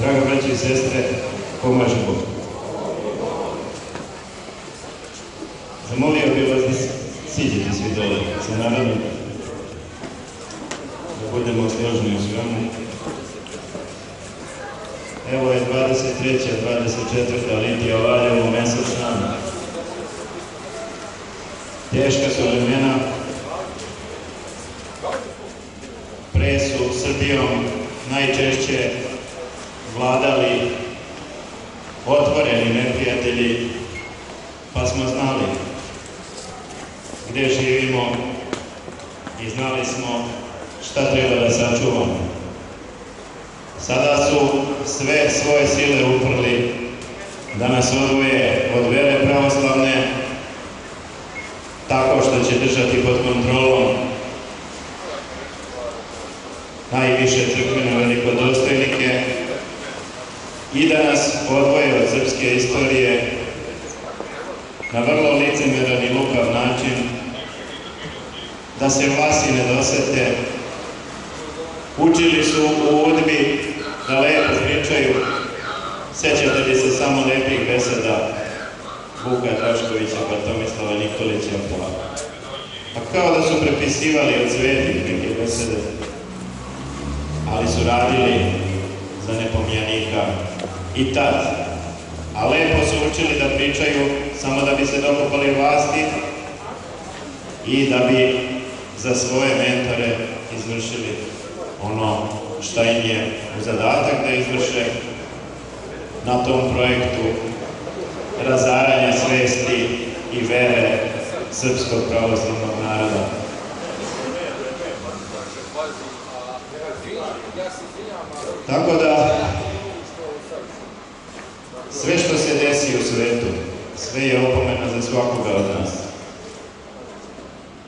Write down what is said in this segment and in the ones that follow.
Draga braće i sestre, pomaže Bog. Zamolio bih vas da siđete svi dole sa narodom, da budemo složni u svemu. Evo je 23. 24. litija Valjevo mesečna. Teška su vremena. Pre su Srbijom najčešće vladali otvoreni neprijatelji, pa smo znali gde živimo i znali smo šta treba da sačuvamo. Sada su sve svoje sile uprli da nas odvoje od vere pravoslavne, tako što će držati pod kontrolom najviše crkvene velikodostojnike i da nas odvoje od srpske istorije na vrlo licemeran i lukav način, da se vlasi ne dosete. Učili su u UDBI da lepo pričaju. Sećate li se samo lepih beseda Vuka Draškovića pa Tomislava Nikolića, pa kao da su prepisivali od svetih neke besede, ali su radili za nepomljenika i tad. A lepo su učili da pričaju samo da bi se dokopali vlasti i da bi za svoje mentore izvršili ono šta im je u zadatak da izvrše na tom projektu razaranja svesti i vere srpskog pravoslavnog naroda. Tako da, sve što se desi u svetu, sve je opomena za svakoga od nas.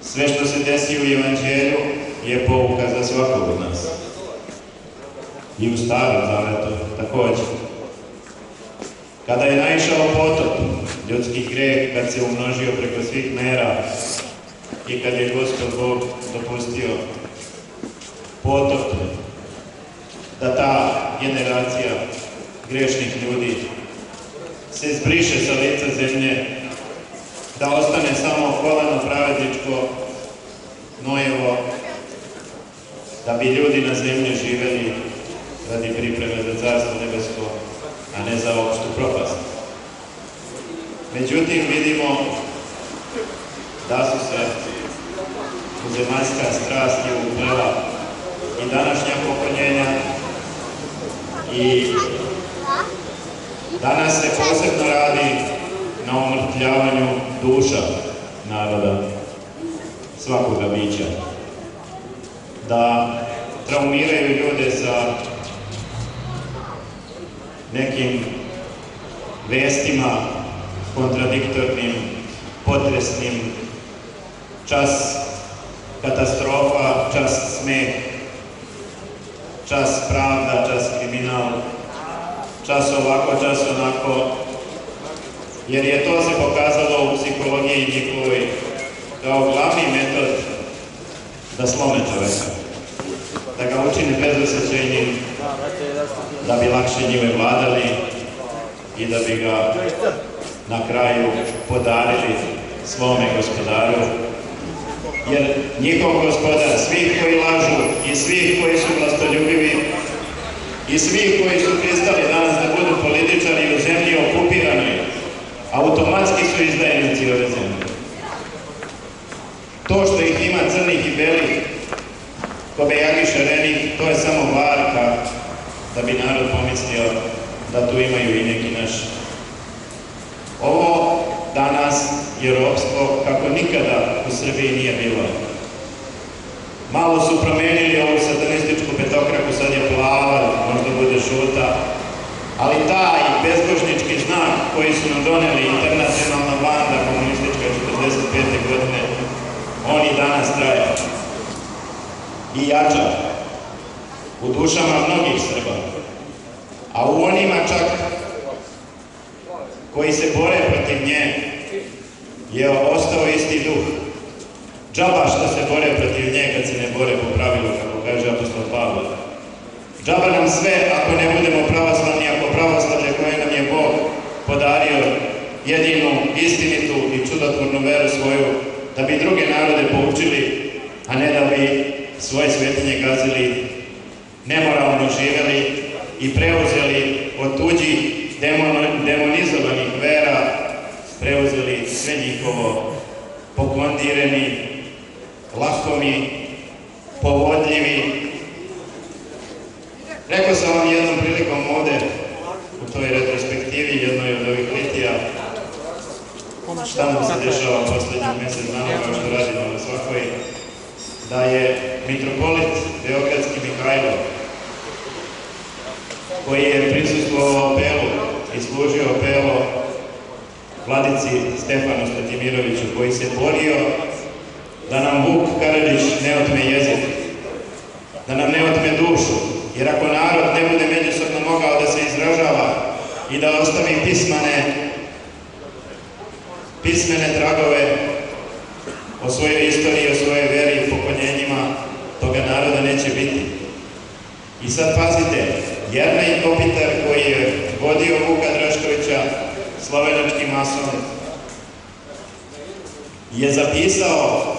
Sve što se desi u Evanđelju je pouka za svakog od nas. I u Starom Zavetu također. Kada je naišao potop, ljudski greh, kad se umnožio preko svih mera i kad je Gospod Bog dopustio potop, da ta generacija grešnih ljudi se zbriše sa lica zemlje, da ostane samo koleno pravedničko Nojevo, da bi ljudi na zemlji živeli radi pripreme za Carstvo nebesko, a ne za opštu propast. Međutim, vidimo da su se u zemaljska strast je uplela i današnja poklonjenja i danas se posebno radi na umrtvljavanju duša naroda, svakoga bića. Da traumiraju ljude sa nekim vestima kontradiktornim, potresnim, čas katastrofa, čas smeh, čas pravda, čas kriminal, čas ovako, čas onako, jer je to se pokazalo u psihologiji njihovoj kao glavni metod da slome čoveka, da ga učini bezosećajnim, da bi lakše njime vladali i da bi ga na kraju podarili svome gospodaru. Jer njihov gospodar, svih koji lažu i svih koji su vlastoljubivi i svih koji su pristali danas da budu političari u zemlji okupiranoj, automatski su izdajnici ove zemlje. To što ih ima crnih i belih, kobejagi šarenih, to je samo varka da bi narod pomislio da tu imaju i neki naši. Ovo danas je ropstvo kako nikada u Srbiji nije bilo. Malo su promenili ovu satanističku petokraku, sad je plava, možda bude žuta, ali taj bezbožnički znak koji su nam doneli internacionalna banda komunistička 45. godine, on i danas traje i jača u dušama mnogih Srba, a u onima čak koji se bore protiv nje je ostao isti duh. Džaba što se bore protiv nje kad se ne bore po pravilu, kako kaže apostol Pavle. Džaba nam sve ako ne budemo pravoslavni, ako pravoslavlje koje nam je Bog podario jedinu, istinitu i čudotvornu veru svoju, da bi druge narode poučili, a ne da bi svoje svetinje gazili, nemoralno živeli i preuzeli od tuđih demonizovanih vera, preuzeli sve njihovo, pokondireni, lakomi, povodljivi. Rekao sam vam jednom prilikom ovde, u toj retrospektivi, jednoj od ovih litija, šta nam se dešava poslednjih mesec dana, kao što radimo na svakoj, da je mitropolit Beogradski Mihajlo, koji je prisustvovao apelu i služio apelu vladici Stefanu Statimiroviću, koji se borio da nam Vuk Karadžić ne otme jezik, da nam ne otme dušu, jer ako narod ne bude međusobno mogao da se izražava i da ostavi pismene tragove o svojoj istoriji, o svojoj veri i pokoljenjima, toga naroda neće biti. I sad pazite, Jernej Kopitar, koji je vodio Vuka Draškovića, slovenački mason, je zapisao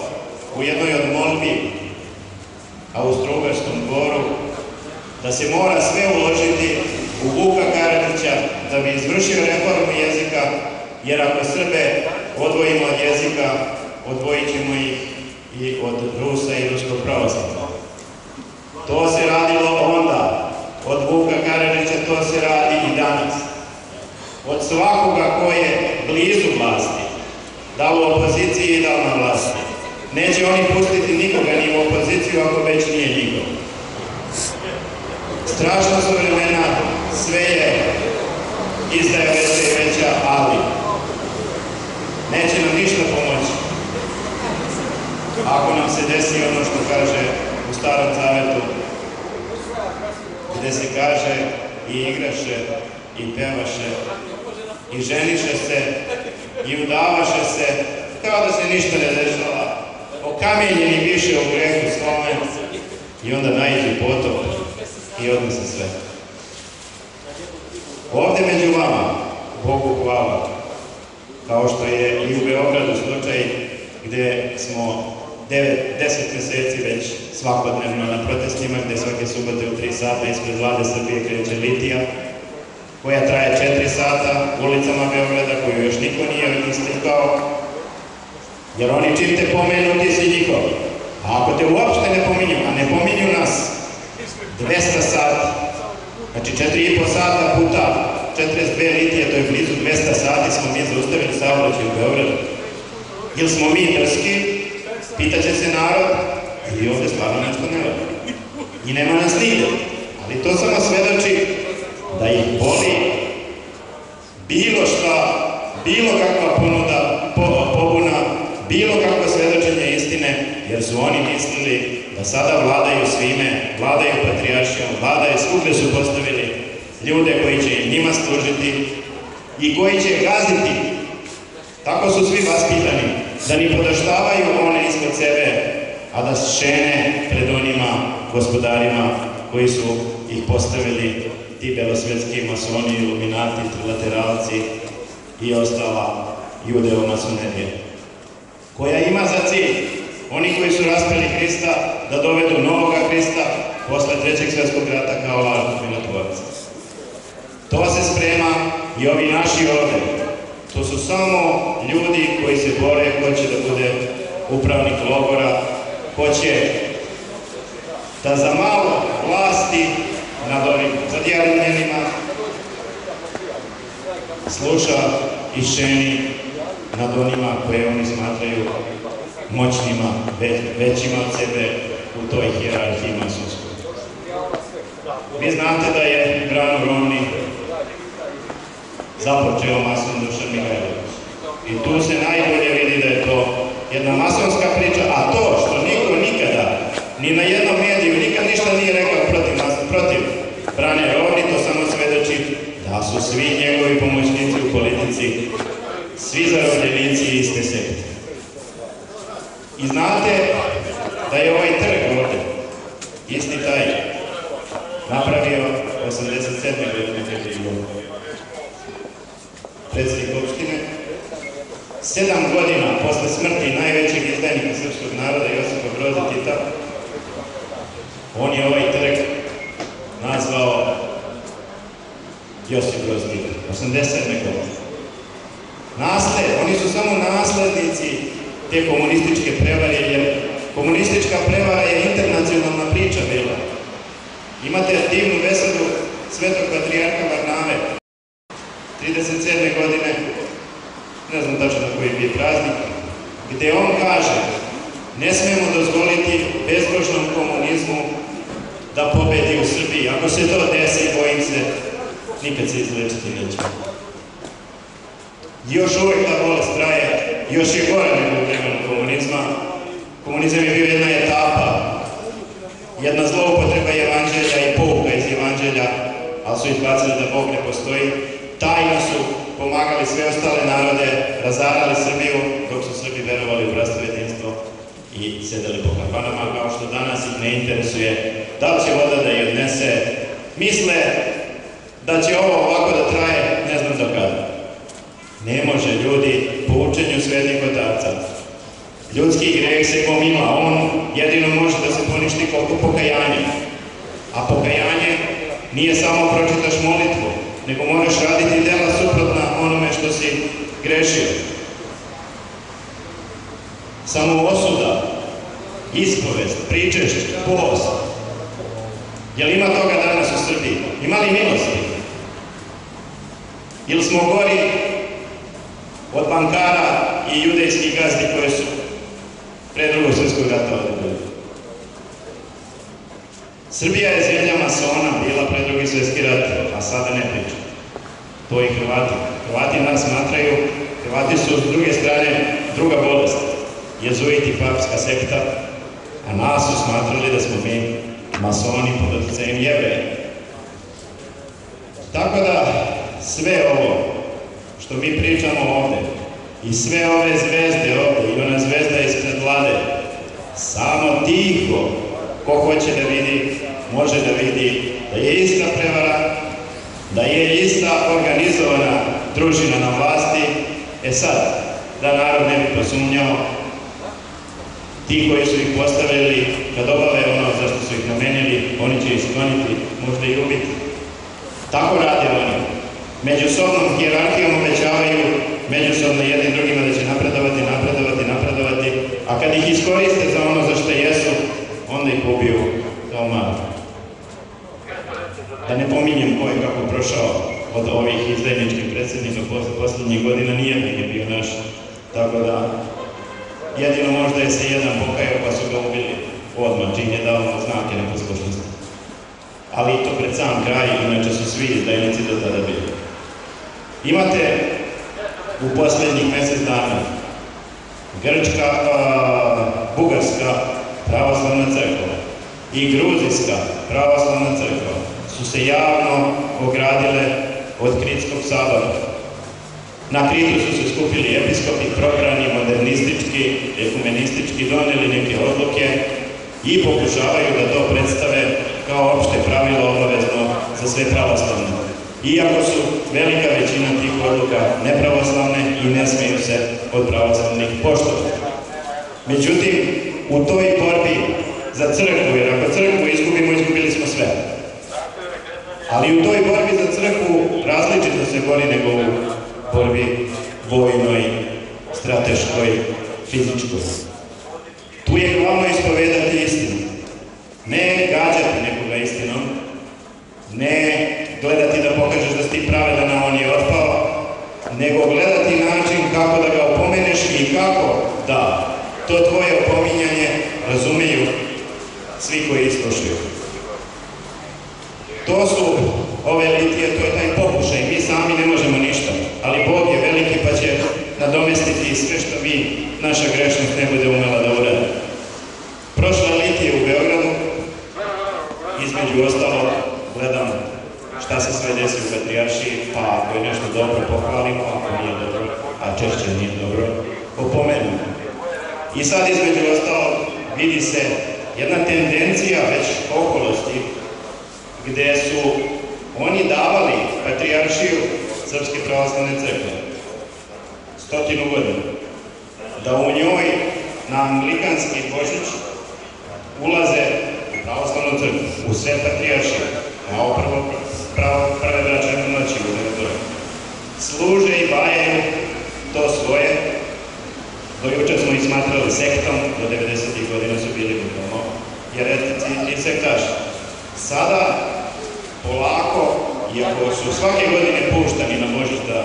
u jednoj od molbi Austro-Ugarskom dvoru da se mora sve uložiti u Vuka Karadžića da bi izvršio reformu jezika, jer ako Srbe odvojimo od jezika, odvojit ćemo ih i od Rusa i Ruskog pravoslavlja. To se radilo onda, od Vuka Karadžića, to se radi i danas. Od svakoga ko je blizu vlasti, da u opoziciji i da na vlasti. Neće oni pustiti nikoga ni u opoziciju ako već nije njihov. Strašno su vremena, sve je izdaja veća i veća, ali neće nam ništa pomoći. Ako nam se desi ono što kaže u Starom Zavetu, gde se kaže i igraše, i pevaše, i ženiše se, i udavaše se, kao da se ništa ne dešava, okamenjeni više u grehu svome, i onda naiđe potop i odnese sve. Ovde među vama, Bogu hvala, kao što je i u Beogradu slučaj gde smo 10 meseci već svakodnevno na protestima, gde svake subote u 3 sata ispred Vlade Srbije kreće litija, koja traje 4 sata ulicama Beograda, koju još niko nije islikao, jer oni čim te pomenu, ti si njihov. A ako te uopšte ne pominju, a ne pominju nas, 200 sati, znači 4,5 sata puta 42 litije, to je blizu 200 sati smo mi zaustavili saobraćaj u Beogradu. Ili smo mi drski, pitaće se narod, ili ovde stvarno nešto ne radi. I nema nas nigde, ali to samo svedoči da ih boli bilo šta, bilo kakva ponuda, pobuna, bilo kakvo svedočenje istine, jer su oni mislili da sada vladaju svime, vladaju patrijaršijom, vladaju, svugde su postavili ljude koji će njima služiti i koji će gaziti. Tako su svi vaspitani, da ni podaštavaju one ispod sebe, a da šene pred onima gospodarima koji su ih postavili, ti belosvetski masoni, iluminati, trilateralci i ostala judeo-masonerija, koja ima za cilj, oni koji su raspeli Hrista, da dovedu novoga Hrista posle Trećeg svjetskog rata kao lažnog mirotvorca. To se sprema i ovi naši ovde. To su samo ljudi koji se bore, ko će da bude upravnik logora, ko će da za malo vlasti nad ovim zadjarljenima sluša i šeni nad onima koje oni smatraju moćnima, većima od sebe u toj hijerarhiji masonskoj. Vi znate da je Brano Romni započeo mason Dušan Mihajlović. I tu se najbolje vidi da je to jedna masonska priča, a to što niko nikada, ni na jednom mediju, nikad ništa nije rekao protiv Brane Romni, to samo svedoči da su svi njegovi pomoćnici u politici, svi zarobljenici iste sekte. I znate da je ovaj trg ovde, isti taj, napravio 87. godine kad je bio predsjednik opštine. 7 godina posle smrti najvećeg izdajnika srpskog naroda Josipa Broza Tita, on je ovaj trg nazvao Josip Broz Tito. 87. godine. Oni su samo naslednici te komunističke prevare, jer komunistička prevara je internacionalna priča bila. Imate divnu besedu Svetog patrijarha Varnave, 37. godine, ne znam tačno na koji je praznik, gde on kaže: ne smemo dozvoliti bezbožnom komunizmu da pobedi u Srbiji. Ako se to desi, bojim se, nikad se izlečiti neće. Još uvijek ta bolest traje, još je gore nego u vremenu komunizma. Komunizam je bio jedna etapa, jedna zloupotreba evanđelja i pouka iz evanđelja, ali su izbacili da Bog ne postoji. Tajno su pomagali sve ostale narode, razarali Srbiju, dok su Srbi verovali u bratstvo i jedinstvo i sedeli po kafanama, kao što danas ih ne interesuje da li će voda da je odnese. Misle da će ovo ovako da traje, ne znam do kada. Ne može, ljudi, po učenju svetih otaca. Ljudski greh se gomila, on jedino može da se poništi koliko pokajanje. A pokajanje nije samo pročitaš molitvu, nego moraš raditi dela suprotna onome što si grešio. Samo osuda, ispovest, pričešće, post. Jel ima toga danas u Srbiji? Ima li milosti? Ili smo gori od bankara i judejskih gazdi koje su pre Drugog svjetskog rata odbili? Srbija je zemlja masona bila pre Drugi svjetski rat, a sada ne priča. To i Hrvati. Hrvati nas smatraju, Hrvati su s druge strane druga bolest, jezuiti, papska sekta, a nas su smatrali da smo mi masoni pod utjecajem Jevreja. Tako da sve ovo što mi pričamo ovde i sve ove zvezde ovde i ona zvezda ispred vlade, samo tiho ko hoće da vidi, može da vidi da je ista prevara, da je ista organizovana družina na vlasti. Sad, da narod ne bi posumnjao, ti koji su ih postavili, kad obave ono za što su ih namenili, oni će ih skloniti, možda i ubiti. Tako rade oni. Međusobnom hijerarhijom obećavaju međusobno jednim drugima da će napredovati, a kad ih iskoriste za ono za što jesu, onda ih ubiju kao malo. Da ne pominjem ko je kako prošao od ovih izdajničkih predsjednika poslednjih godina, nijedan je bio naš. Tako da, jedino možda je se jedan pokajao pa su ga ubili odmah, čim je dao znake neposlušnosti. Ali to pred sam kraj, inače su svi izdajnici do tada bili. Imate u poslednjih mesec dana Grčka, Bugarska pravoslavna crkva i Gruzijska pravoslavna crkva su se javno ogradile od Kritskog sabora. Na Kritu su se skupili episkopi, probrani, modernistički, ekumenistički, doneli neke odluke i pokušavaju da to predstave kao opšte pravilo obavezno za sve pravoslavne. Iako su velika većina tih odluka nepravoslavne i ne smeju se od pravoslavnih poštovati. Međutim, u toj borbi za crkvu, jer ako crkvu izgubimo, izgubili smo sve. Ali u toj borbi za crkvu različito se bori nego u borbi vojnoj, strateškoj, fizičkoj. Tu je glavno ispovedati istinu. Ne gađati nekoga istinom, ne gledati da pokažeš da si ti pravedan, a on je otpao, nego gledati način kako da ga opomeneš i kako da to tvoje opominjanje razumeju svi koji islušaju. To su ove litije, to je taj pokušaj, mi sami ne možemo ništa, ali Bog je veliki pa će nadomestiti sve što mi, naša grešnost, ne bude umela da uradi. Prošla litija u Beogradu, između ostalo, gledam šta se sve desi u Patrijaršiji, pa ako je nešto dobro pohvalimo, ako nije dobro, a češće nije dobro, opomenemo. I sad između ostalo vidi se jedna tendencija već okolosti gde su oni davali patrijaršiju Srpske pravoslavne crkve 100 godina, da u njoj na anglikanski Božić ulaze u pravoslavnu crkvu, u sve patrijaršije, kao prve bračne noći u Nevedore. Služe i bajaju to svoje, do jučer smo ih smatrali sektom, do 90. godina su bili jeretici i sektaši. Sada, polako, iako su svake godine puštani na Božić da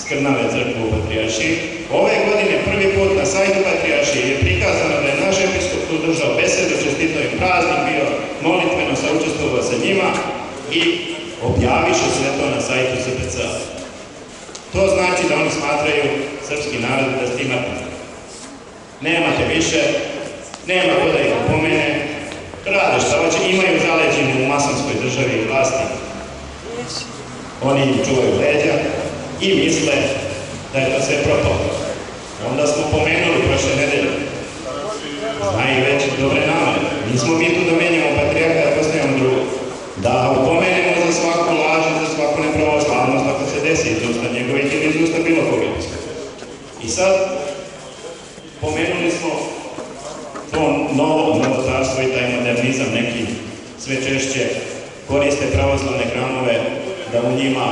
skrnave crkvu u patrijaršiji, ove godine prvi put na sajtu patrijaršije je prikazano da je naš episkop tu držao besedu, čestito im praznik, bio molitveno saučestvovao sa njima i objaviše sve to na sajtu SPC. To znači da oni smatraju srpski narod da ste imate. Nemate više, nema ko da ih opomene, rade šta hoće, imaju zaleđenu u masonskoj državi i vlasti. Oni im čuvaju leđa i misle da je to sve propalo. Onda smo pomenuli prošle nedelje. Znaju već dobre namere. Nismo mi tu da menjamo patrijarha, da postavimo drugo. Da upomenemo za svaku laž, za svaku nepravoslavnost, ako se desi iz usta njegovih ili iz usta bilo koga. I sad pomenuli smo to novotarstvo i taj modernizam, neki sve češće koriste pravoslavne hramove da u njima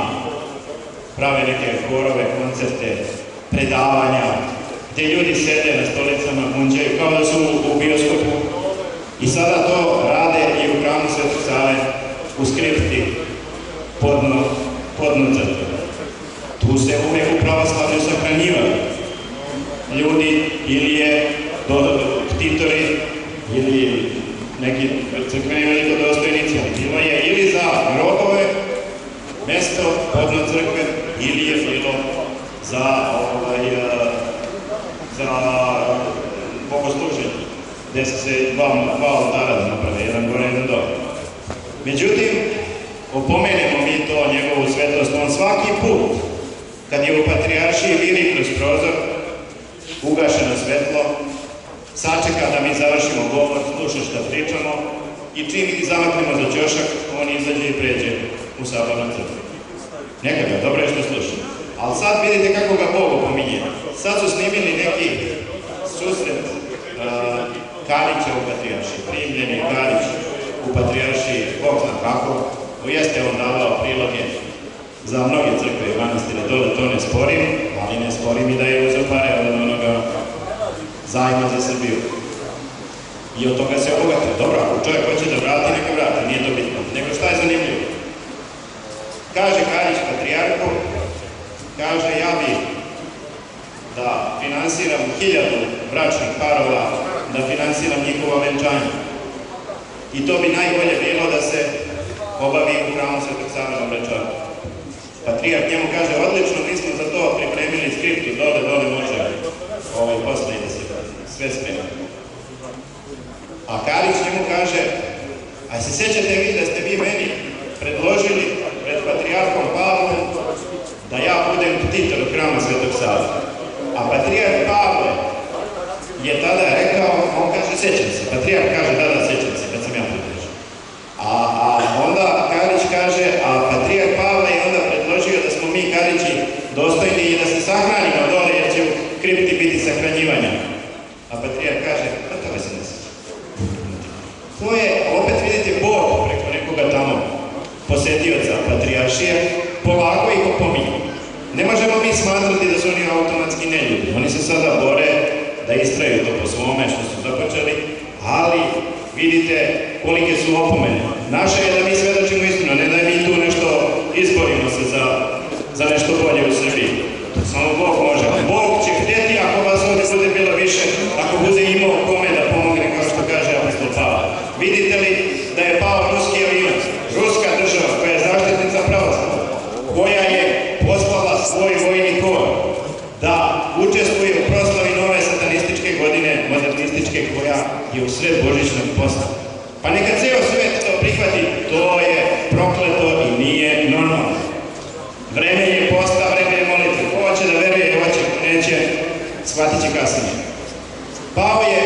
prave neke horove, koncerte, predavanja, gde ljudi sede na stolicama, munđaju, kao da su u bioskopu. I sada to rade i u hramu Svetog Save u skripti podno crkve. Tu se uvijek u pravoslavlju sahranjivali ljudi ili je ktitori ili neki crkveni velikodostojnici, bilo je ili za grobove mesto podno crkve ili je bilo za bogosluženje, gde se dva oltara da naprave, jedan gore, jedan dole. Međutim, opomenemo mi to, njegovu svetost, on svaki put, kad je u patrijaršiji viri kroz prozor, ugašeno svetlo, sačeka da mi završimo govor, sluša šta pričamo i čim ih zamaknemo za ćošak, on izađe i pređe u sabornu crkvu. Neka ga, dobro je što sluša. Ali sad vidite kako ga Bog opominje. Sad su snimili neki susret Karića u patrijaršiji, primljeni Karić u patrijaršiji, Bog zna kako, jeste on davao priloge za mnoge crkve i manastire, dole to ne sporim, ali ne sporim i da je uzeo pare od onoga zajma za Srbiju. I od toga se obogate. Dobro, ako čovjek hoće da vrati, neka vrati, nije to bitno. Nego šta je zanimljivo? Kaže Karić patrijarhu, kaže ja bi da finansiram 1000 bračnih parova, da finansiram njihovo venčanje. I to bi najbolje bilo da se obavi u hramu Svetog Save na Vračaru. Patrijarh njemu kaže, odlično, mi smo za to pripremili skriptu, dole može posle da se sve spremi. A Karić njemu kaže, a se sjećate vi da ste vi meni predložili pred patrijarhom Pavlom da ja budem ktitor hrama Svetog Save. A patrijarh Pavle je tada rekao, on kaže, sjećam se. Patrijarh kaže, da, sjećam se, kad sam ja predložio. A onda Karić kaže, a patrijarh Pavle je onda predložio da smo mi Karići dostojni i da se sahranimo dole, jer će u kripti biti sahranjivanja. A patrijarh kaže, da toga se ne sjeća. To je, opet vidite, Bog preko nekoga tamo posetioca patrijaršije, polako ih opominje. Ne možemo mi smatrati da su oni automatski neljudi. Oni se sada bore da istraju to po svome što su započeli, ali vidite kolike su opomene. Naše je da mi svedočimo istinu, ne da mi tu nešto izborimo se za nešto bolje u Srbiji. To samo Bog može. Bog će htjeti ako vas ovdje bude bilo više, ako bude imao kome da pomogne, kao što kaže apostol Pavle. Vidite li da je pao ruski avion, ruska država koja je zaštitnica pravoslavlja, koja je poslala svoj vojni kor da učestvuje u proslavi nove satanističke godine, modernističke, koja je u sred božićnog posta. Pa neka ceo svet to prihvati, to je prokleto i nije normalno. Vreme je posta, vreme je molitve. Ko hoće da veruje, hoće, ko neće, shvatit će kasnije. Pao je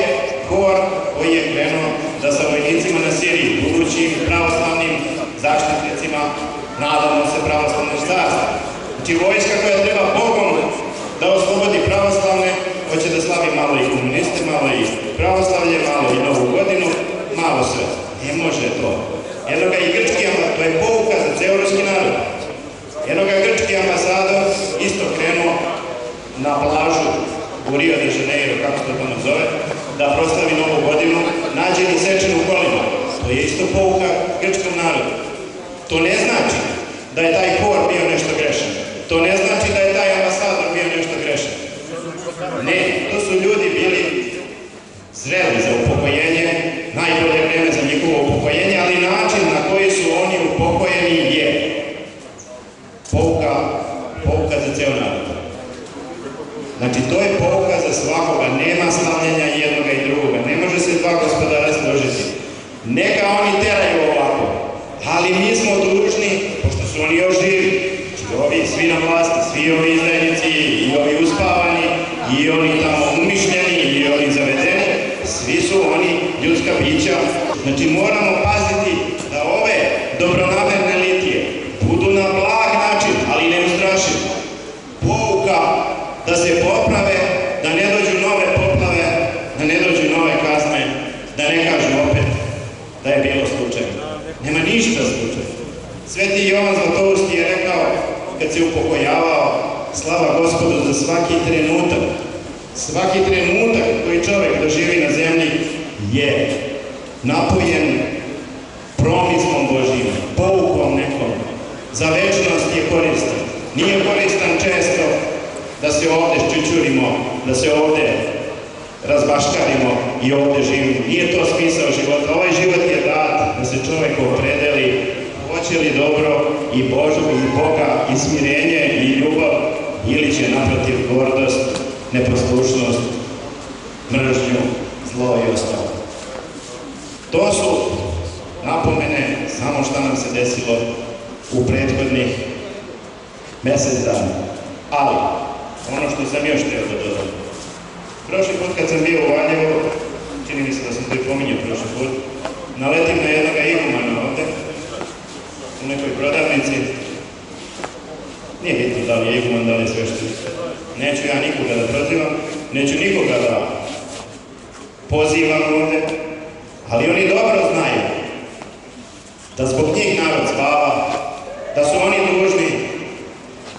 kor koji je krenuo da sa vojnicima na Siriji, budućim pravoslavnim nadamo se pravoslavne carstva. Znači vojska koja treba Bogom da oslobodi pravoslavne, hoće da slavi malo i komuniste, malo i pravoslavlje, malo i Novu godinu, malo sve. Ne može to. Jednoga i grčki ambasador, to je pouka za ceo ruski narod. Jednoga grčki ambasador isto krenuo na plažu u Rio de Janeiro, kako se to tamo zove, da proslavi Novu godinu, nađeni sečen u kolima. To je isto pouka grčkom narodu. To ne znači da je taj hor bio nešto grešan. To ne znači da je taj ambasador bio nešto grešan. Ne, to su ljudi bili zreli za upokojenje, najbolje vreme za njihovo upokojenje, ali način na koji su oni upokojeni je pouka za ceo narod. Znači, to je pouka za svakoga, nema slavljenja jednoga i drugoga, ne može se dva gospodara složiti. Neka oni teraju ovako, ali mi smo dužni, pošto su oni još živi, ovi svi na vlasti, svi ovi izdajnici, i ovi uspavani, i oni tamo umišljeni, i oni zavedeni, svi su oni ljudska bića. Znači, moramo paziti da ove dobronamerne litije budu na blag način, ali ne ustrašiv. Pouka da se poprave, da ne dođu nove poplave, da ne dođu nove kazne, da ne kažu opet da je bilo slučajno. Nema ništa slučajno. Sveti Jovan Zlatousti je rekao, kad se upokojavao, slava Gospodu za svaki trenutak. Svaki trenutak koji čovjek doživi na zemlji je napojen promislom Božjim, poukom nekom. Za večnost je koristan. Nije koristan često da se ovde ščučurimo, da se ovde razbaškarimo i ovde živimo. Nije to smisao života. Ovaj život je dat da se čovjek opredeli hoće li dobro i Boga i smirenje i ljubav ili će naprotiv gordost, neposlušnost, mržnju, zlo i ostalo. To su napomene samo šta nam se desilo u prethodnih mesec dana. Ali, ono što sam još trebao da dodam. Prošli put kad sam bio u Valjevu, čini mi se da sam to i pominjao prošli put, naletim na jednoga igumana ovde, u nekoj prodavnici. Nije bitno da li je iguman, da li je sveštenik. Neću ja nikoga da prozivam, neću nikoga da pozivam ovde, ali oni dobro znaju da zbog njih narod spava, da su oni dužni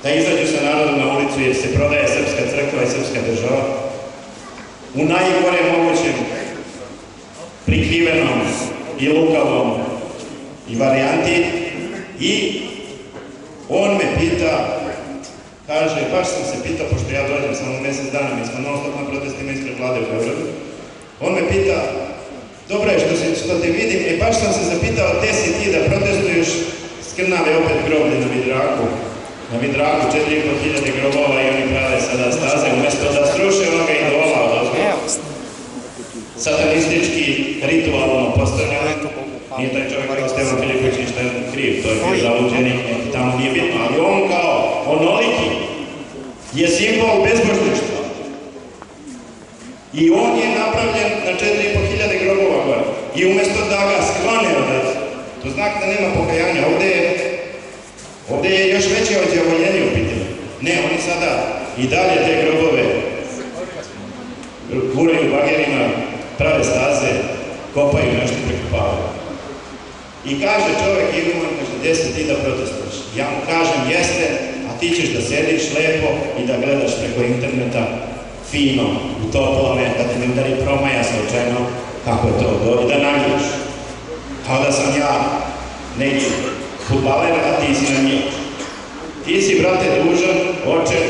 da izađu sa narodom na ulicu jer se prodaje srpska crkva i srpska država u najgore mogućem prikrivenom i lukavom i varijanti. I on me pita, kaže, baš sam se pitao, pošto ja dođem samo mesec dana, mi smo non-stop na protestima ispred vlade u Beogradu, on me pita, dobro je što te vidim, baš sam se zapitao, gde si ti da protestuješ, skrnave opet groblje na Vidraku. Na Vidraku 4.500 grobova i oni prave sada staze, umjesto da sruše onoga idola odozgo. Satanistički, ritualno postavljeno. Nije taj čovjek kao Stevan Filipović ništa kriv, to je bio zaluđenik, tamo nije bitno, ali on kao onoliki je simbol bezbožništva. I on je napravljen na 4.500 grobova gore. I umjesto da ga sklone odad, to znak da nema pokajanja, ovde je još veće odjavojenje u pitanju. Ne, oni sada i dalje te grobove guraju bagerima, prave staze, kopaju nešto prekopavaju. I kaže čovjek iguman, kaže, gde si ti da protestuješ? Ja mu kažem, jeste, a ti ćeš da sediš lepo i da gledaš preko interneta fino, u toplome, da te ne udari promaja slučajno, kako je to dobro, da nagiješ. Kao da sam ja neki futbaler, a ti si na njih. Ti si, brate, dužan, oče,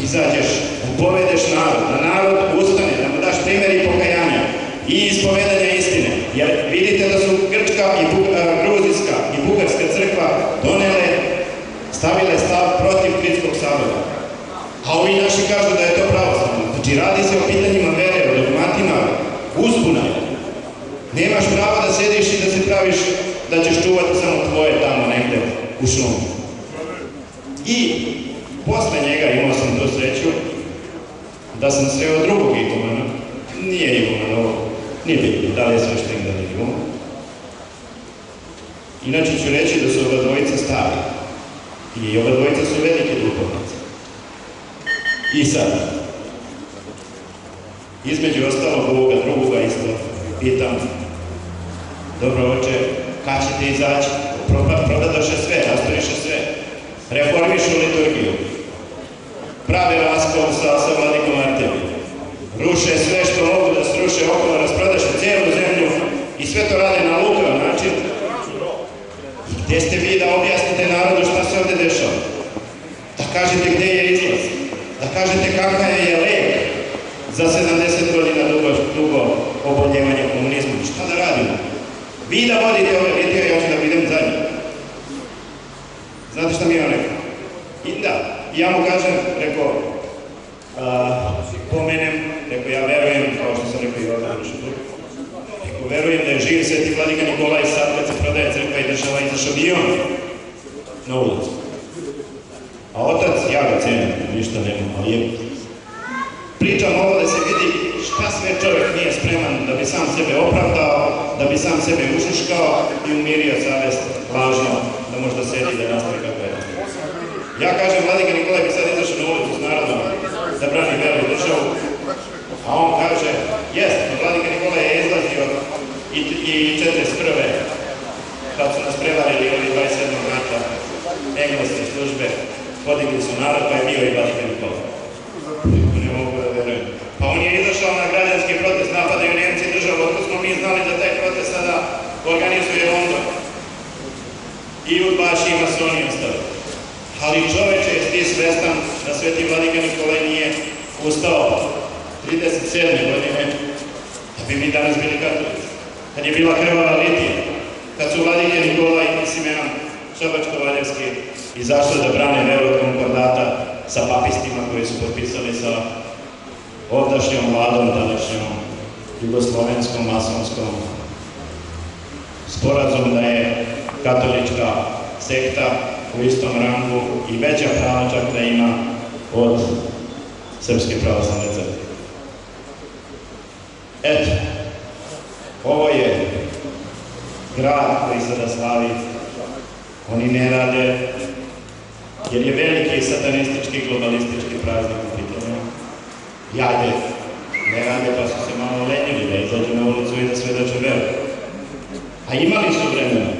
izađeš, upovedeš narod, da narod ustane, da mu daš primjer i pokajanja i ispovedanja istine. Jer vidite da su grčka i gruzijska i bugarska crkva donele, stavile stav protiv Kritskog sabora. A ovi naši kažu da je to pravoslavno. Znači, radi se o pitanjima vere, o dogmatima, uzbuna. Nemaš pravo da sediš i da se praviš da ćeš čuvati samo tvoje tamo negde u šumu. I posle njega imao sam tu sreću da sam sreo drugog igumana. Nije iguman ovo, nije bitno da li je sveštenik da li je iguman. Inače ću reći da su ova dvojica stari. I ove dvojice su velike duhovnice. I sad, između ostalog ovoga drugoga isto pitam, dobro oče, kad ćete izaći? Prodadoše sve, rastoriše sve, reformišu liturgiju, prave raskol sa vladikom Artemijom, ruše sve što mogu da sruše okolo, rasprodaše cijelu zemlju i sve to rade na lukav način. Gdje ste vi da objasnite narodu šta se ovdje dešava? Da kažete gdje je izlaz? Da kažete kakav je lek za 70 godina dugo oboljevanja komunizma? Šta da radimo? Vi da vodite ove litije, ja ću da idem za njim. Znate šta mi je on rekao? I da, ja mu kažem, rekao, pomenem, rekao, ja verujem, kao što sam rekao i ovdje na šutu, rekao, verujem da je živ sveti vladika Nikolaj sad kad se prodaje crkva i država izašao i on na ulicu. A otac, ja ga cenim, ništa nemam, ali je pričam ovo da se vidi šta sve čovjek nije spreman da bi sam sebe opravdao, da bi sam sebe ušuškao i umirio savest lažno da možda sedi i da nastavi kako je. Ja kažem, vladika Nikolaj bi sad izašao na ulicu s narodom da brani veru i državu, a on kaže, jest, vladika Nikolaj je izlazio i 41. kad su nas prevarili ovi 27. marta engleske službe, podigli su narod, pa je bio i vladika Nikolaj. Ne mogu da verujem. Pa on je izašao na građanski protest, napadaju Nemci državu, otko smo mi znali da taj protest sada organizuje London. I udbaši i masoni ostali. Ali čoveče, jesi ti svestan da sveti vladika Nikolaj nije ustao 37. godine, da bi mi danas bili katolici. Kad je bila krvava litija, kad su vladike Nikolaj i Simeon Šabačko-Valjevski izašli da brane veru od konkordata sa papistima koji su potpisali sa ovdašnjom vladom, današnjom jugoslovenskom, masonskom sporazum da je katolička sekta u istom rangu i veća prava čak da ima od Srpske pravoslavne crkve. Eto, ovo je grad koji sada slavi. Oni ne rade, jer je veliki satanistički, globalistički praznik u pitanju. Jade, ne rade pa su se malo lenjili da izađu na ulicu i da svedoče veru. A imali su vremena.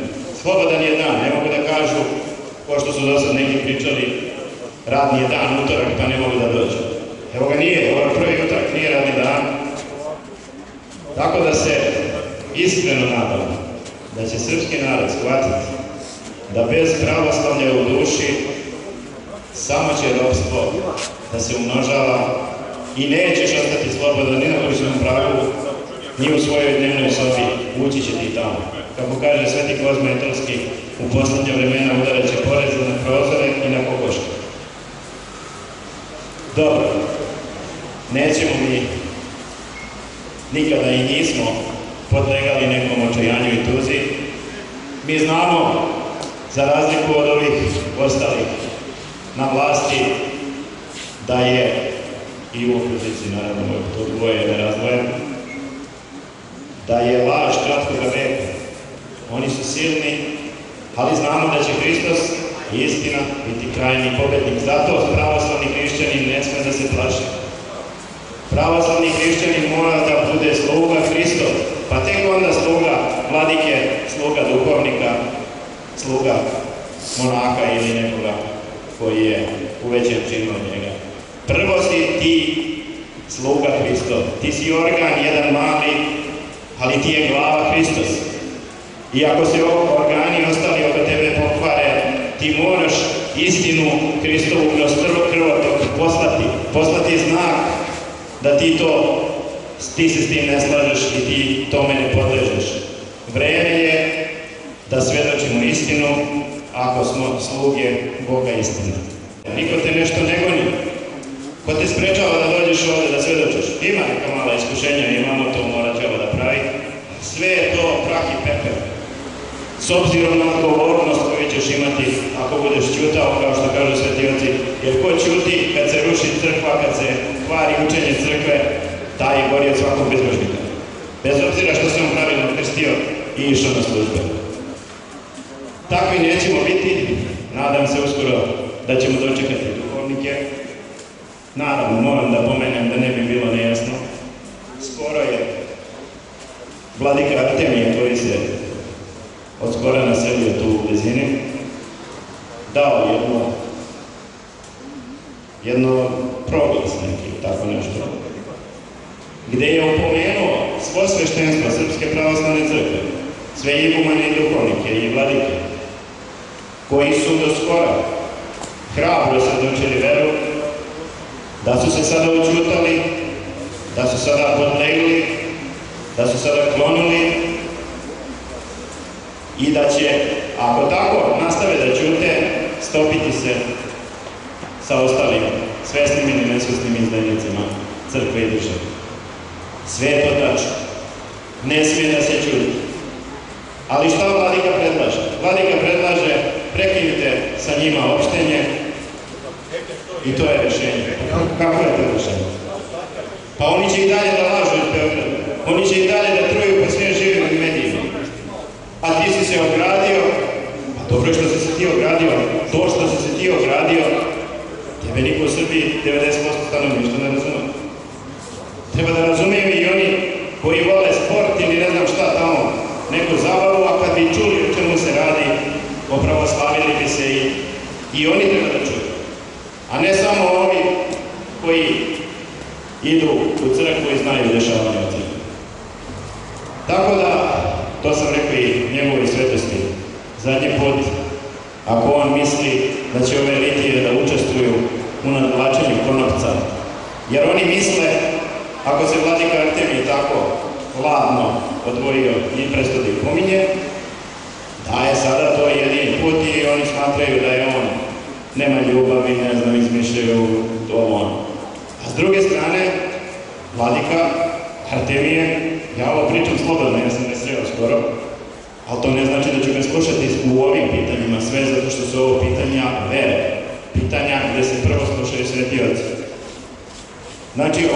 Slobodan je dan, ne mogu da kažu, ko što su do sad neki pričali, radni je dan, utorak, pa ne mogu da dođu. Evo ga nije, ovo je prvi utorak, nije radni dan. Tako da se iskreno nadam da će srpski narod shvatiti da bez pravoslavlja u duši samo će ropstvo da se umnožava i nećeš ostati slobodan ni na kućnom pragu, ni u svojoj dnevnoj sobi, ući će ti tamo. Kako kaže sveti Kozma Etolski, u poslednje vremena udarat će poreze na prozore i na kokoške. Dobro, nećemo mi, nikada i nismo podlegali nekom očajanju i tuzi. Mi znamo, za razliku od ovih ostalih na vlasti, da je i u opoziciji, naravno, to dvoje ne razdvoje, da je laž kratkoga veka. Oni su silni, ali znamo da će Hristos i istina biti krajni pobednik. Zato pravoslavni hrišćanin ne sme da se plaši. Pravoslavni hrišćanin mora da bude sluga Hristov, pa tek onda sluga vladike, sluga duhovnika, sluga monaha ili nekoga koji je u većem činu od njega. Prvo si ti sluga Hristov. Ti si organ, jedan mali, ali ti je glava Hristos. I ako se organi ostali oko tebe pokvare, ti moraš istinu Hristovu kroz krvotok poslati znak da ti se s tim ne slažeš i ti tome ne podležeš. Vreme je da svedočimo istinu ako smo sluge Boga istine. Niko te nešto ne goni. Ko te sprečava da dođeš ovdje da svedočiš? Ima neka mala iskušenja, imamo to, mora treba da pravi. Sve je to prah i pepel. S obzirom na odgovornost koju ćeš imati ako budeš ćutao, kao što kažu svetioci, jer ko ćuti kad se ruši crkva, kad se kvari učenje crkve, taj gori od svakog bezbožnika. Bez obzira što se on pravilno krstio i išao na službe. Takvi nećemo biti, Nadam se uskoro da ćemo dočekati duhovnike. Naravno, moram da pomenem da ne bi bilo nejasno. Skoro je vladika Artemije, koji se od skora naselio tu u blizini, dao jedno proglas neki, tako nešto, gde je opomenuo svo sveštenstvo Srpske pravoslavne crkve, sve igumane i duhovnike i vladike, koji su do skora hrabro svedočili veru, da su se sada učutali, da su sada podlegli, da su sada klonili i da će, ako tako nastave da ćute, stopiti se sa ostalim svesnim ili nesvesnim izdajnicima crkve i države. Sve je to tačno. Ne smije da se ćuti. Ali šta vladika predlaže? Vladika predlaže prekinite sa njima opštenje i to je rešenje. Kako je to rešenje? Pa oni će i dalje da lažu iz Beograda. Oni će i dalje da truju po svim živim medijima. A ti si se ogradio, pa dobro što si se ti ogradio, to što si se ti ogradio, tebe niko u Srbiji 90% stanovništva ne razume. Treba da razumiju i oni koji vole sport ili ne znam šta tamo, neku zabavu, a kad bi čuli o čemu se radi, opravoslavili bi se i oni treba da čuju. A ne samo ovi koji idu u crkvu i znaju dešavanje od crkve. Tako da, to sam rekao i njegovoj svetosti, zadnji put, ako on misli da će ove litije da učestvuju u nadvlačenju konopca, jer oni misle, ako se vladika Artemije tako hladno odvojio i prestudi pominje, da je sada to jedini put i oni smatraju da je on nema ljubavi, ne znam, izmišljaju ovo ono. A s druge strane, vladika Artemije, ja ovo pričam slobodno, ja sam ne sreo skoro, ali to ne znači da ću me slušati u ovim pitanjima, sve zato što su ovo pitanja vere, pitanja gde se prvo slušaju sveti oci. Znači,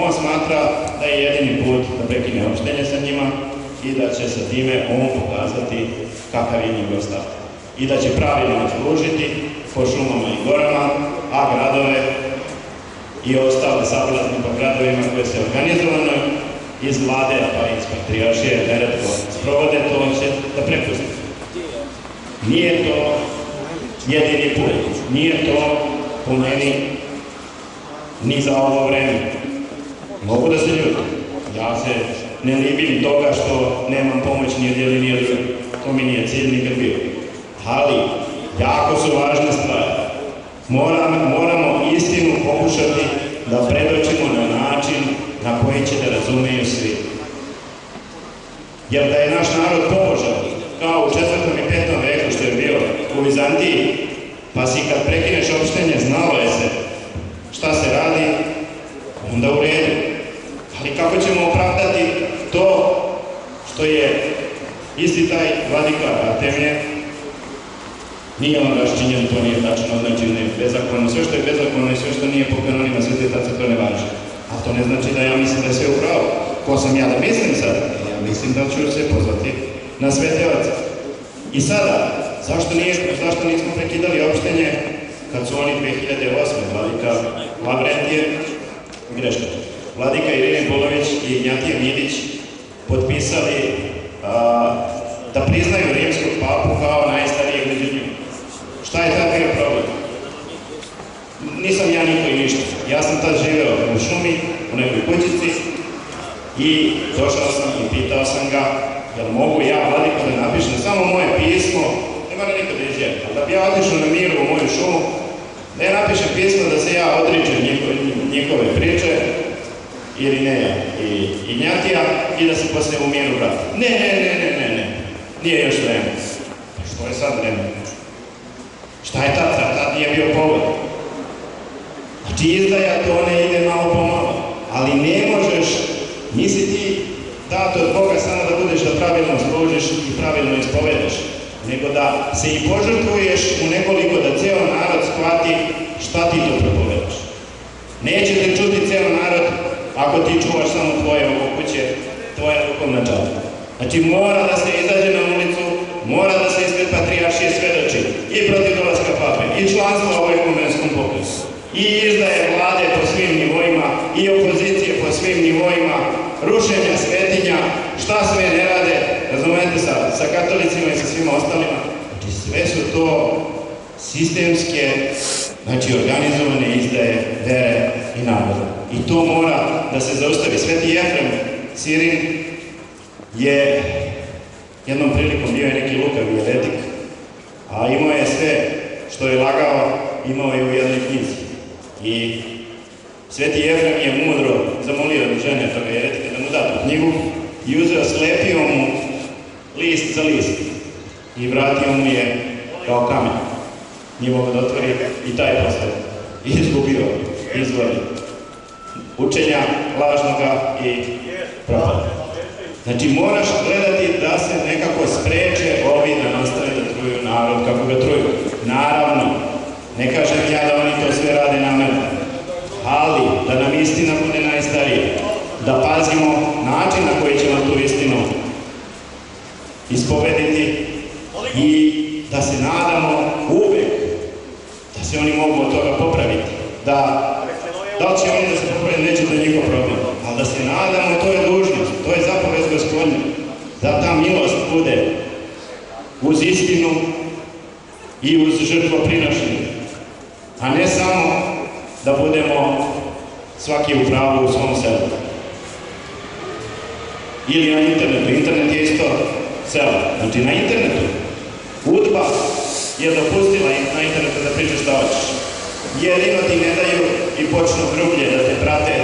on smatra da je jedini put da prekine opštenje sa njima i da će sa time on pokazati kakav je njegov stav. I da će pravilno služiti po šumama i gorama, a gradove i ostale sablazne po gradovima koje se organizovano iz vlade, pa iz patrijaršije, neretko sprovode, to će da prepusti. Nije to jedini put, nije to po meni ni za ovo vreme. Mogu da se ljutim. Ja se ne libim toga što nemam pomoć ni od jedini od drugi. To mi nije cilj nikad bio. Ali, jako su važne stvari. Moramo istinu pokušati da predočimo na način na koji će da razumeju svi. Jer da je naš narod pobožan, kao u 4. i 5. veku što je bio u Vizantiji, pa si kad prekineš opštenje znalo je se šta se radi, onda u redu. Ali kako ćemo opravdati to što je isti taj vladika Artemije, nije on raščinjen, to nije tačno, znači ne bezakonno. Sve što je bezakonno i sve što nije po kanonima Svete Tace, to ne važi. A to ne znači da ja mislim da je sve u pravu. Ko sam ja da mislim sad? Ja mislim da ću se pozvati na Svete Oce. I sada, zašto nismo prekidali opštenje kad su oni 2008. vladika Lavrentije, greška, vladika Irine Polović i Ignjatije Midić potpisali da priznaju rimskog papu kao najstarijeg među njima. Šta je tad bio problem? Nisam ja niko i ništa. Ja sam tad živeo u šumi, u nekoj kućici i došao sam i pitao sam ga jel mogu ja, vladiko, da napišem samo moje pismo, ne mora nikada izjaviti, da bi ja otišao na miru u moju šumu, da ja napišem pismo da se ja odričem njihove priče, ili ne, i Ignjatija, i da se posle u miru vratim. Ne, nije još vreme. Što je sad vreme? Šta je tad? Tad nije bio povod. Znači izdaja to ne ide malo po malo, ali ne možeš, nisi ti dato od Boga samo da budeš da pravilno služiš i pravilno ispovedaš, nego da se i požrtvuješ u nekoliko da ceo narod shvati šta ti to propovedaš. Neće te čuti ceo narod ako ti čuvaš samo tvoje oko kuće, tvoja duhovna čast. Znači mora da se izađe na ulicu, mora da se ispred patrijaršije svedoči i protiv dolaska pape, i članstva u ekumenskom pokresu, i izdaje vlade po svim nivoima, i opozicije po svim nivoima, rušenja svetinja, šta sve ne rade, razumete, sa katolicima i sa svima ostalima. Znači sve su to sistemske, znači organizovane izdaje vere i naroda. I to mora da se zaustavi. Sveti Jefrem Sirin je jednom prilikom bio je neki lukavi jeretik, a imao je sve što je lagao, imao je u jednoj knjizi. I Sveti Jefrem je mudro zamolio žene toga jeretika da mu da tu knjigu i uzeo, slepio mu list za list i vratio mu je kao kamen. Nije mogo da otvori i taj postao. I izgubio izvor učenja lažnoga i propada. Znači moraš gledati da se nekako spreče ovi da nastave da truju narod kako ga truju. Naravno, ne kažem ja da oni to sve rade namerno, ali da nam istina bude najstarija, da pazimo način na koji ćemo tu istinu ispovediti i da se nadamo uvek da se oni mogu od toga popraviti. Da li će oni da se popraviti, neće to njihov problem, ali da se nadamo, to je dužnost, to je zapovest Gospodnja, da ta milost bude uz istinu i uz žrtvoprinošenje, a ne samo da budemo svaki u pravu u svom selu. Ili na internetu. Internet je isto selo. Znači na internetu UDBA je dopustila na internetu da pričaš šta hoćeš. Jedino ti ne daju i počnu grublje da te prate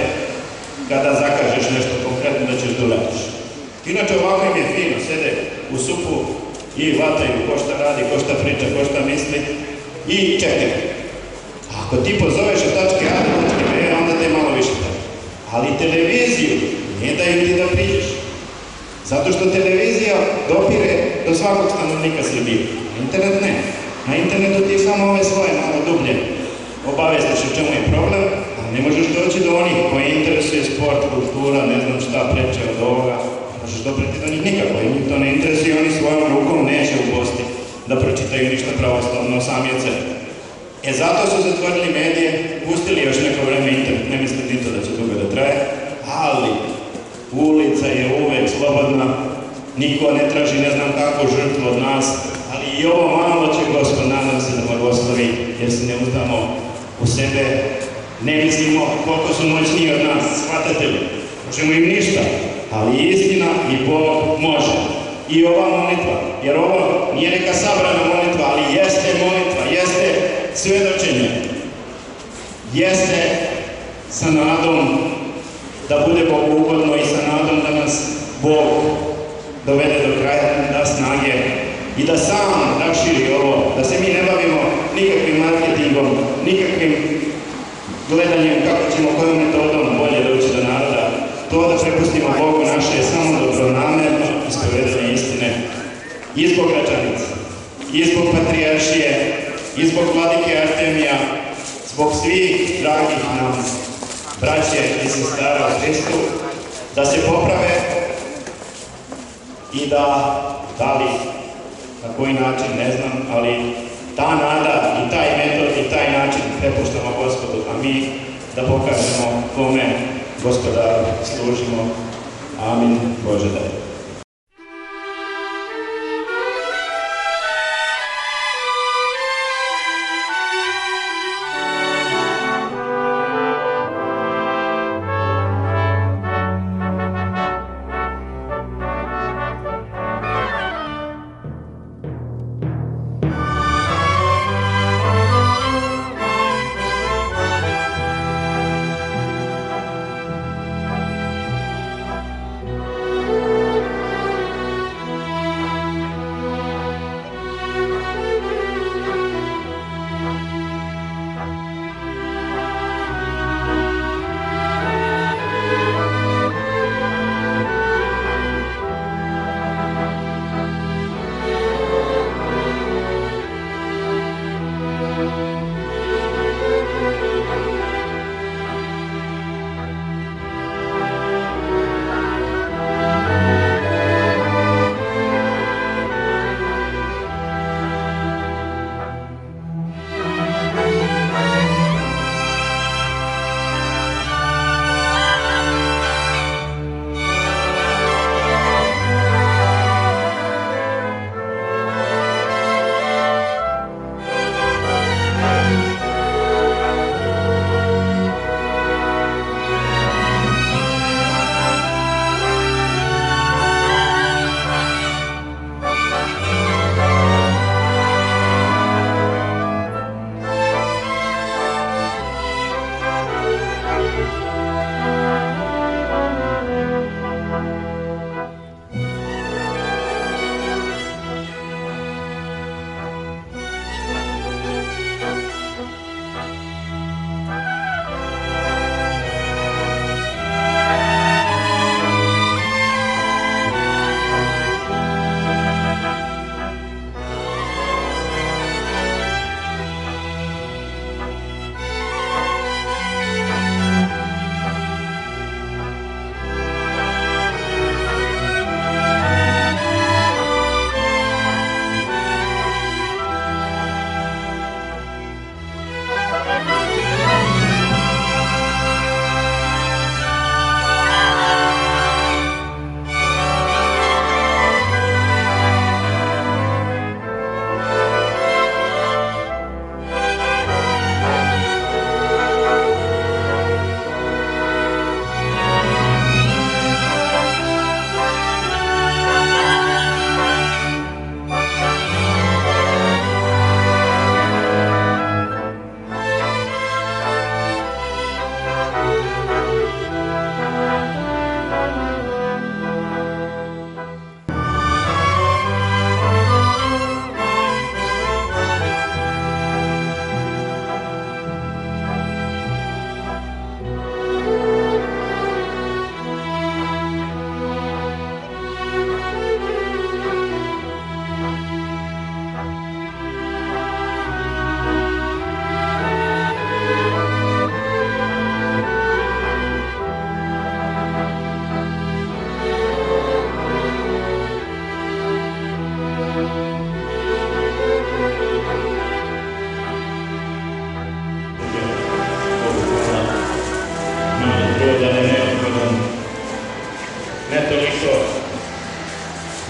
kada zakažeš nešto konkretno da ćeš da uradiš. Inače ovako im je fino, sede u supu i vataju ko šta radi, ko šta priča, ko šta misli i čekaju. Ako ti pozoveš od tačke A do tačke B, onda te malo više tako. Ali televiziju ne daju ti da priđeš. Zato što televizija dopire do svakog stanovnika Srbije. Internet ne. Na internetu ti samo ove svoje malo dublje obavestiš o čemu je problem, a ne možeš doći do onih koji interesuje sport, kultura, ne znam šta preče od ovoga. Ne možeš dopreti do njih nikako, jer njih to ne interesuje, oni svojom rukom neće u Bosti da pročitaju ništa pravoslavno sami od sebe. Zato su zatvorili medije, pustili još neko vreme internet, ne mislim ni to da će dugo da traje, ali ulica je uvek slobodna, niko ne traži ne znam kakvu žrtvu od nas, ali i ovo malo će Gospod, nadam se da blagoslovi, jer se ne uzdamo u sebe, ne mislimo koliko su moćniji od nas, shvatate li? Možemo im ništa, ali istina i Bog može. I ova molitva, jer ovo nije neka sabrana molitva, ali jeste molitva, jeste svedočenje, jeste sa nadom da bude Bogu ugodno i sa nadom da nas Bog dovede do kraja, da snage i da sam raširi ovo, da se mi ne bavimo nikakvim marketingom, nikakvim gledanjem kako ćemo kojom metodom bolje doći do naroda. To da prepustimo Bogu naše je samo dobronamerno ispovedanje istine i zbog Gračanice, i zbog patrijaršije, i zbog vladike Artemija, zbog svih dragih nam braće i sestara u Hristu, da se poprave i da li na koji način, ne znam, ali ta nada i taj metod i taj način prepuštamo Gospodu, a mi da pokažemo kome Gospodaru služimo. Amin. Bože daj.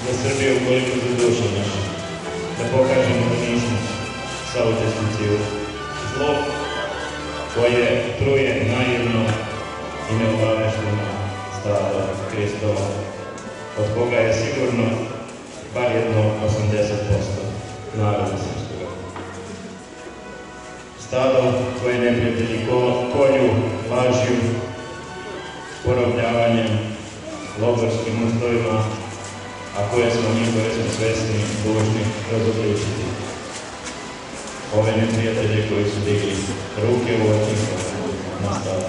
za Srbiju koliko za dušu našu, da pokažemo da nismo saučesnici u zlo koje truje naivno i neobavešteno stado Hristova, od koga je sigurno bar jedno 80% naroda srpskoga. Stado koje neprijatelji kolju, lažju, porobljavanjem, logorskim uslovima, a koje smo mi koji smo svesni dužni razobličiti. Ove neprijatelje koji su digli ruke u oči na stado.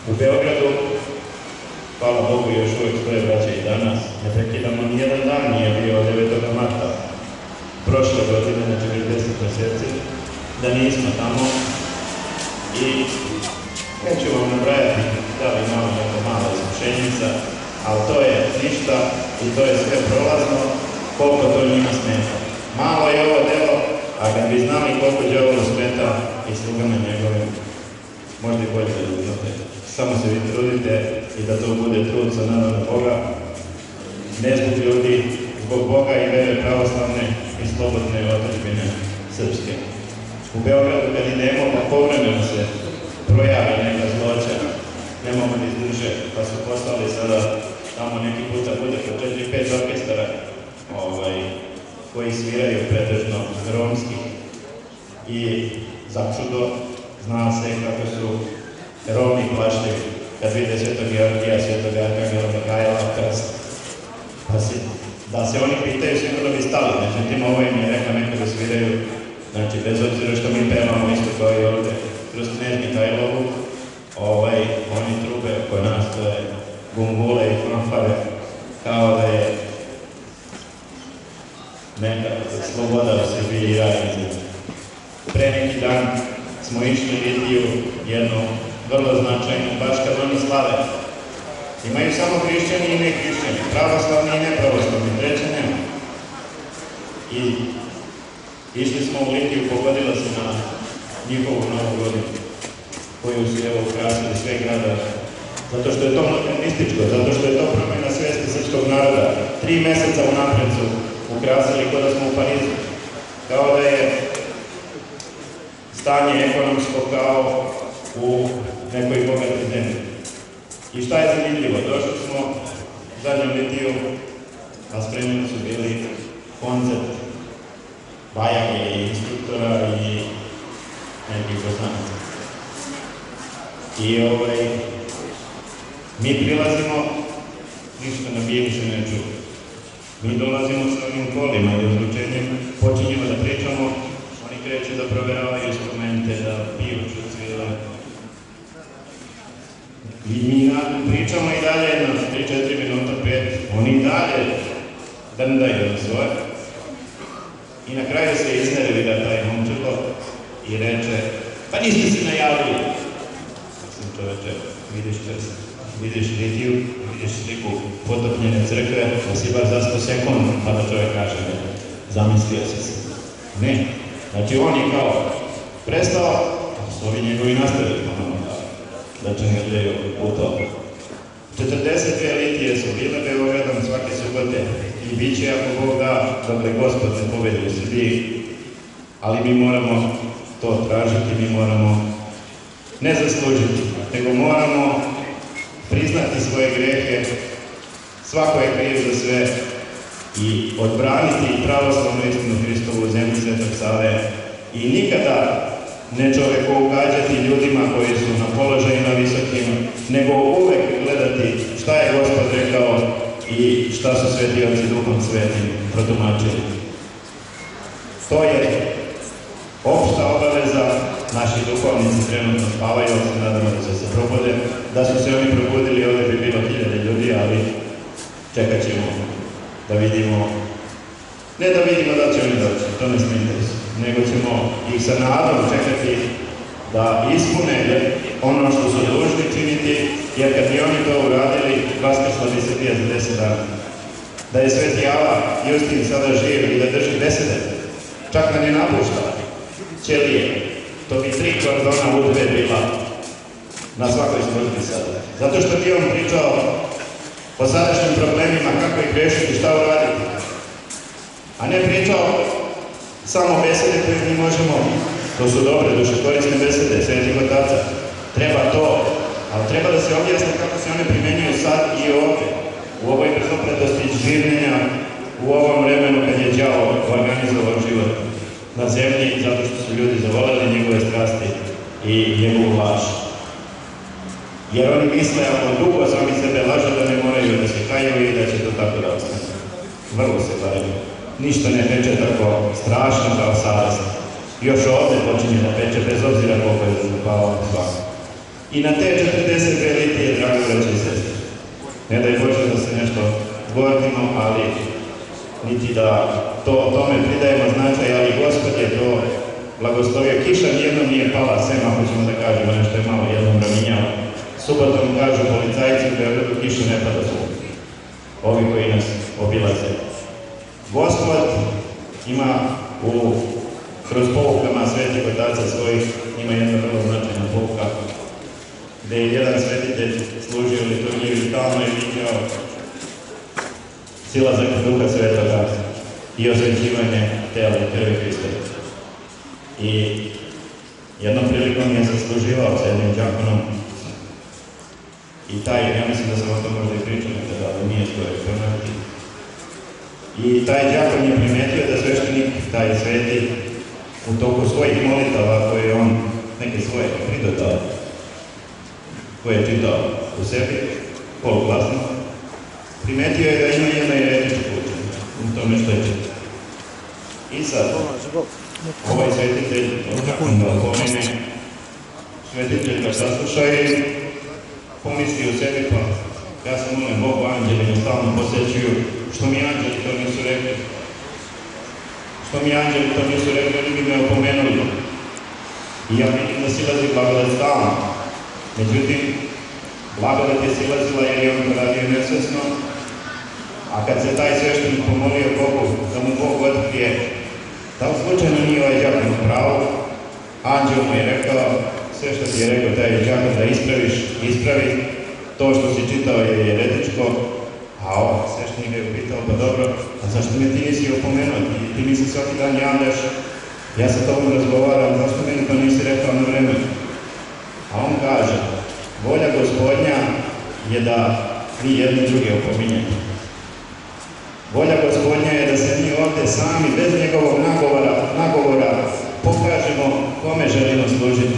U Beogradu, hvala Bogu, još uvijek stoje braće i danas. Ne prekidamo, nijedan dan nije bio 9. marta prošle godine na 40 mjeseci, da nismo tamo. I neću vam nabrajati da li imamo neka mala iskušenjica, ali to je ništa i to je sve prolazno, koliko to njima smeta. Malo je ovo delo, a kad bi znali koliko đavolu smeta i slugama njegovim, možda i bolje da ljubite. Samo se vi trudite i da to bude trud sa narodom Boga, ne zbog ljudi, zbog Boga i vere pravoslavne i slobodne otadžbine srpske. U Beogradu kad idemo, pa povremeno se projavi neka zloća, ne mogu da izdrže, pa su poslali sada tamo neki puta bude po 4-5 orkestara koji sviraju pretežno romski i začudo zna se kako su Romi plašljivi kad vide Svetog Georgija, Svetog Arkangela, Mihajla, krst. Da se oni pitaju, sigurno bi stali, međutim ovo im je rekao neko da sviraju, znači bez obzira što mi pevamo isto kao i ovde kroz Knez Mihajlovu, oni trube koje nas, to je gumbule i fanfare, kao da je neka sloboda u Srbiji i radnici. Pre neki dan smo išli Litiju, jednu vrlo značajnu, baš kad oni slave. Imaju samo hrišćani i ne hrišćani, pravoslavni i nepravoslavni, treće nema. I išli smo u Litiju, pogodila se na njihovu novu godinu, koju su evo ukrasili sve grada. Zato što je to modernističko, zato što je to promjena svesti srpskog naroda. 3 meseca unapred su ukrasili kod da smo u Parizu. Kao da je stanje ekonomsko kao u nekoj bogatoj zemlji. I šta je zanimljivo? Došli smo zadnjom Litiju, a spremljeni su bili koncert bajake i instruktora i nekih poznanica. I mi prilazimo, ništa na bivše ne čuo. Mi dolazimo sa ovim kolima i odlučenjem, počinjemo da pričamo, oni kreću da proveravaju instrumente, da piju čucvile. I mi pričamo i dalje jedno 3-4 minuta, 5, oni dalje drndaju na svoje. I na kraju se iznervira taj momčilo i reče, pa niste se najavili. Mislim, čoveče, vidiš litiju, vidiš sliku potopljene crkve, da si bar za 100 sekund, pa da čovjek kaže, ne, zamislio si se. Ne, znači on je kao prestao, a su ovi njegovi nastavili, da čengeljaju u to. 42 litije su bile Beogradom svake subote i bit će, ako Bog da, dokle Gospod ne pobedi u Srbiji, ali mi moramo to tražiti, mi moramo ne zaslužiti, nego moramo priznati svoje grehe, svako je kriv za sve i odbraniti pravoslavnu istinu Hristovu u zemlji Svetog Save i nikada ne čoveku ugađati ljudima koji su na položajima visokim, nego uvek gledati šta je Gospod rekao i šta su sveti oci Duhom Svetim protumačili. To je opšta obaveza, naši duhovnici trenutno spavaju, se nadamo da će se probude. Da su se oni probudili, ovdje bi bilo 1000 ljudi, ali čekat ćemo da vidimo, ne da vidimo da će oni doći, to ne sme interesu, nego ćemo ih sa nadom čekati da ispune ono što su dužni činiti, jer kad bi oni to uradili, vaskrsla bi Srbija za 10 dana. Da je Sveti Ava Justin sada živ i da drži besede, čak nam je napuštao ćelije, to bi 3 kordona udbe bila na svakoj službi sada. Zato što bi on pričao o sadašnjim problemima, kako ih rešiti, šta uraditi. A ne pričao samo besede koje mi možemo, to su dobre, dušekorisne besede, svetih otaca. Treba to, ali treba da se objasne kako se one primenjuju sad i ovde, u ovoj brzopletosti življenja, u ovom vremenu kad je đavo organizovao život na zemlji, zato što su ljudi zavoleli njegove strasti i njegovu laž. Jer oni misle, ako dugo sami sebe laže, da ne moraju da se kaju i da će to tako da ostane. Vrlo se barem. Ništa ne peče tako strašno kao savest. Još ovde počinje da peče, bez obzira koliko je zapao svako. I na te 42 litije, drago braće i sestre, ne daj Bože da se nešto gordimo, ali niti da tome pridajemo značaj, ali Gospod je to blagoslovio. Kiša nijednom nije pala, sem ako ćemo da kažemo nešto je malo jednom raminjao. Subotom kažu policajci u Beogradu, kiša ne pada su ovi koji nas obilaze. Gospod ima kroz poukama svetih otaca svojih, ima jedna vrlo značajna pouka, gde je jedan svetitelj služio liturgiju i stalno je viđao silazak Duha Svetoga i osvećivanje tela i krvi Hristove. I jednom prilikom je zasluživao sa jednim đakonom i taj, ja mislim da sam o tom možda i pričao nekada, ali nije to je ponoviti. I taj đakon je primetio da sveštenik, taj sveti, u toku svojih molitava koje je on neke svoje pridodao, koje je čitao u sebi, poluglasno, primetio je da ima jedno jeretičko učenje u tome što je čitao. I sad, ovaj svetitelj, da opomene, svetitelj ga sasluša i pomisli u sebi, pa ja sam molim Bogu, anđeli me stalno posjećuju, što mi anđeli to nisu rekli. Što mi anđeli to nisu rekli, oni bi me opomenuli. I ja vidim da silazi blagodat stalno. Međutim, blagodat je silazila jer je on to radio nesvesno, a kad se taj sveštenik pomolio Bogu da mu Bog otkrije, da li slučajno nije ovaj đakon pravo, anđel mu je rekao, sve što ti je rekao taj đakon da ispraviš, ispravi, to što si čitao je jeretičko, a ovo sveštenik je upitao, pa dobro, a zašto me ti nisi opomenuo, ti mi se svaki dan javljaš, ja sa tobom razgovaram, zašto meni to nisi rekao na vreme? A on kaže, volja Gospodnja je da mi jedni drugi opominjemo. Volja Gospodnja je da se mi ovde sami, bez njegovog nagovora, pokažemo kome želimo služiti.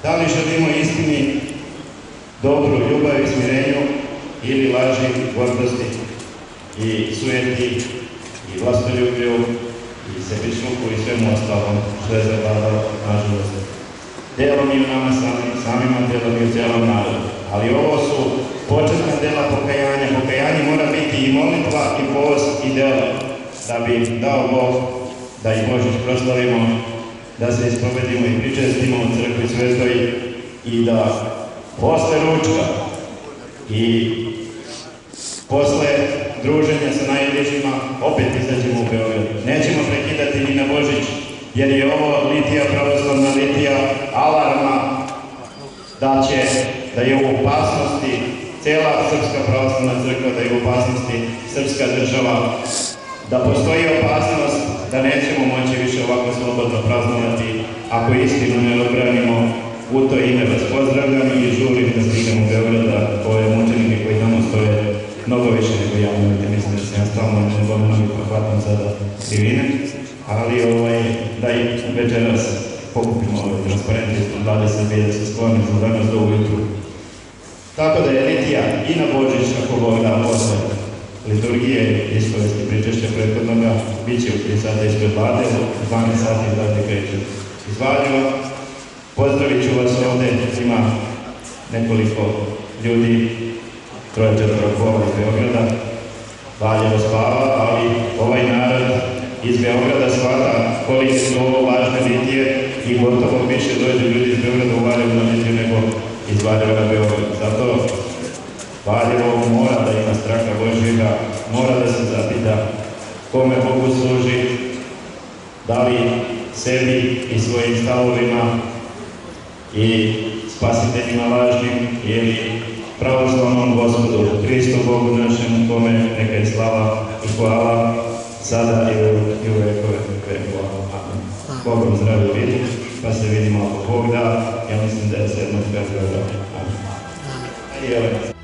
Da li želimo istini, dobru, ljubav i smirenju ili laži, gordosti i sujeti i vlastoljublju i sebičluku i svemu ostalom što je zavladalo nažalost. Delom i u nama samima, delom i u cijelom narodu. Ali ovo su početna dela pokajanja. Pokajanje mora biti i molitva, i post, i delo, da bi dao Bog da i Božić proslavimo, da se ispovedimo i pričestimo u crkvi svetoj i da posle ručka i posle druženja sa najbližima opet izađemo u Beograd. Nećemo prekidati ni na Božić, jer je ovo litija, pravoslavna litija, alarma da je u opasnosti cela Srpska pravoslavna crkva, da je u opasnosti srpska država, da postoji opasnost da nećemo moći više ovako slobodno praznovati ako istinu ne odbranimo. U to ime vas pozdravljam i žulim da stignemo u Beograda, ove mučenike koji tamo stoje mnogo više nego ja, mislim da se ja stalno mnogi pohvatam sada krivine, ali da i večeras pokupimo ove transparente ispod 20 da se sklonimo za danas do ujutru. Tako da je litija i na Božić, ako Bog da, posle liturgije, ispovesti, pričešća prethodnoga, bit će u 3 sata ispred Vlade, u 12 sati izdaje kreće iz Valjeva. Pozdravit ću vas ovde, ima nekoliko ljudi, 3-4 kola iz Beograda, Valjevo spava, ali ovaj narod iz Beograda shvata koliko su ovo važne litije i gotovo više dođe ljudi iz Beograda u Valjevo na litiju nego iz Valjeva na Beograd. Zato Valjevo mora da ima straha Božjega, mora da se zapita kome Bogu služi, da li sebi i svojim stavovima i spasiteljima lažnim ili pravoslavnom Gospodu, Hristu Bogu našem, kome neka je slava i hvala sada i u vekove vekova. Bogom zdravlju vidim, pa se vidimo ako Bog da, ja mislim da je 7. februara. Amen.